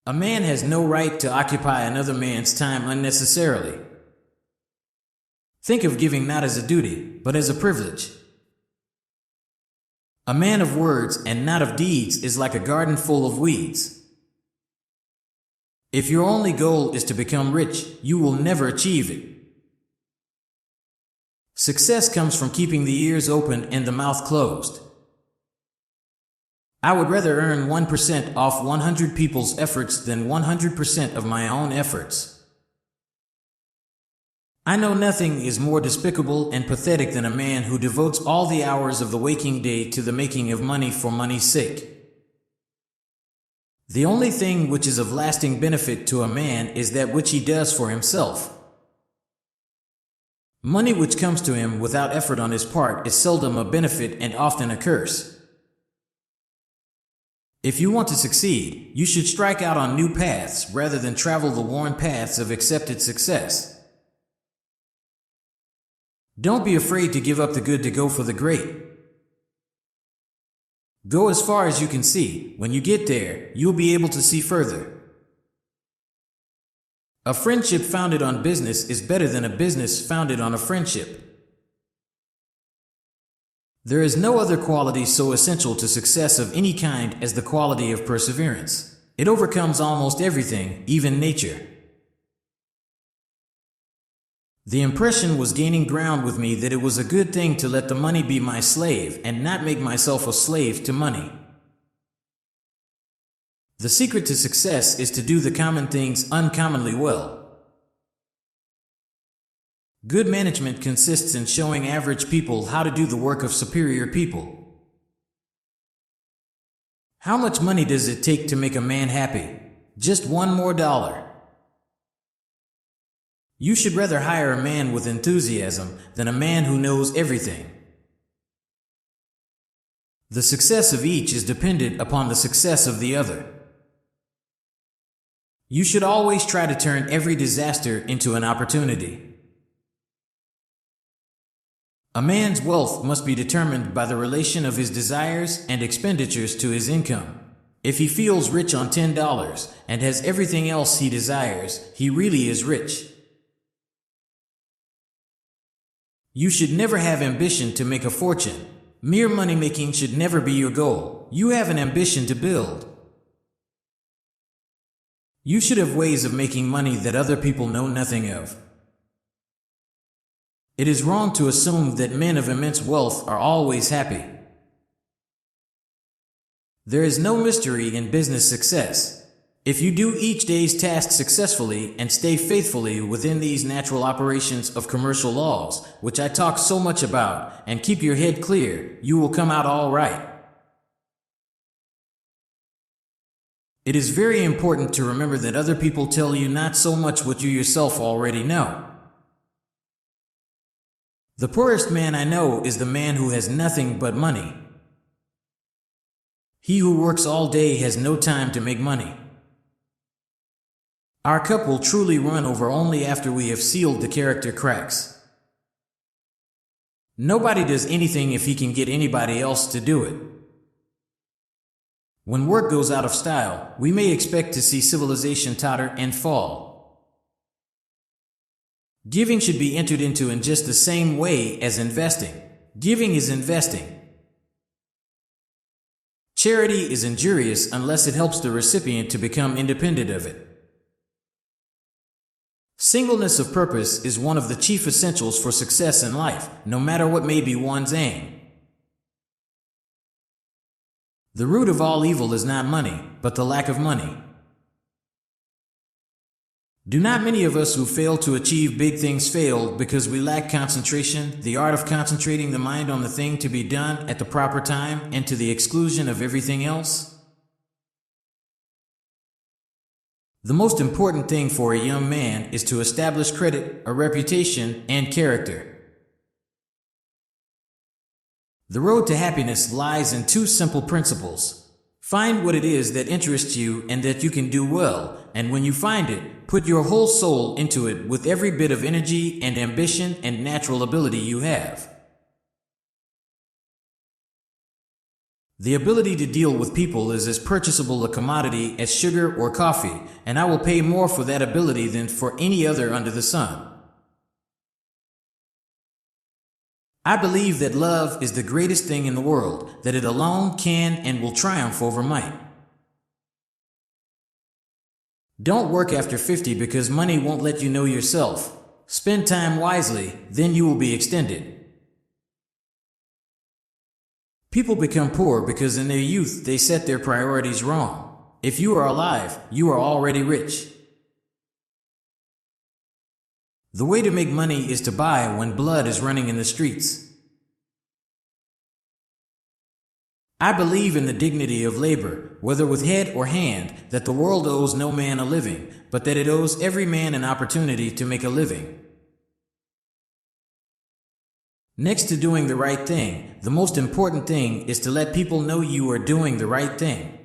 A man has no right to occupy another man's time unnecessarily. Think of giving not as a duty, but as a privilege. A man of words and not of deeds is like a garden full of weeds. If your only goal is to become rich, you will never achieve it. Success comes from keeping the ears open and the mouth closed. I would rather earn 1% off 100 people's efforts than 100% of my own efforts. I know nothing is more despicable and pathetic than a man who devotes all the hours of the waking day to the making of money for money's sake. The only thing which is of lasting benefit to a man is that which he does for himself. Money which comes to him without effort on his part is seldom a benefit and often a curse. If you want to succeed, you should strike out on new paths rather than travel the worn paths of accepted success. Don't be afraid to give up the good to go for the great. Go as far as you can see. When you get there, you'll be able to see further. A friendship founded on business is better than a business founded on a friendship. There is no other quality so essential to success of any kind as the quality of perseverance. It overcomes almost everything, even nature. The impression was gaining ground with me that it was a good thing to let the money be my slave and not make myself a slave to money. The secret to success is to do the common things uncommonly well. Good management consists in showing average people how to do the work of superior people. How much money does it take to make a man happy? Just $1 more. You should rather hire a man with enthusiasm than a man who knows everything. The success of each is dependent upon the success of the other. You should always try to turn every disaster into an opportunity. A man's wealth must be determined by the relation of his desires and expenditures to his income. If he feels rich on $10 and has everything else he desires, he really is rich. You should never have ambition to make a fortune. Mere money making should never be your goal. You have an ambition to build. You should have ways of making money that other people know nothing of. It is wrong to assume that men of immense wealth are always happy. There is no mystery in business success. If you do each day's task successfully and stay faithfully within these natural operations of commercial laws, which I talk so much about, and keep your head clear, you will come out all right. It is very important to remember that other people tell you not so much what you yourself already know. The poorest man I know is the man who has nothing but money. He who works all day has no time to make money. Our cup will truly run over only after we have sealed the character cracks. Nobody does anything if he can get anybody else to do it. When work goes out of style, we may expect to see civilization totter and fall. Giving should be entered into in just the same way as investing. Giving is investing. Charity is injurious unless it helps the recipient to become independent of it. Singleness of purpose is one of the chief essentials for success in life, no matter what may be one's aim. The root of all evil is not money, but the lack of money. Do not many of us who fail to achieve big things fail because we lack concentration, the art of concentrating the mind on the thing to be done at the proper time and to the exclusion of everything else? The most important thing for a young man is to establish credit, a reputation, and character. The road to happiness lies in two simple principles. Find what it is that interests you and that you can do well, and when you find it, put your whole soul into it with every bit of energy and ambition and natural ability you have. The ability to deal with people is as purchasable a commodity as sugar or coffee, and I will pay more for that ability than for any other under the sun. I believe that love is the greatest thing in the world, that it alone can and will triumph over might. Don't work after 50 because money won't let you know yourself. Spend time wisely, then you will be extended. People become poor because in their youth they set their priorities wrong. If you are alive, you are already rich. The way to make money is to buy when blood is running in the streets. I believe in the dignity of labor, whether with head or hand, that the world owes no man a living, but that it owes every man an opportunity to make a living. Next to doing the right thing, the most important thing is to let people know you are doing the right thing.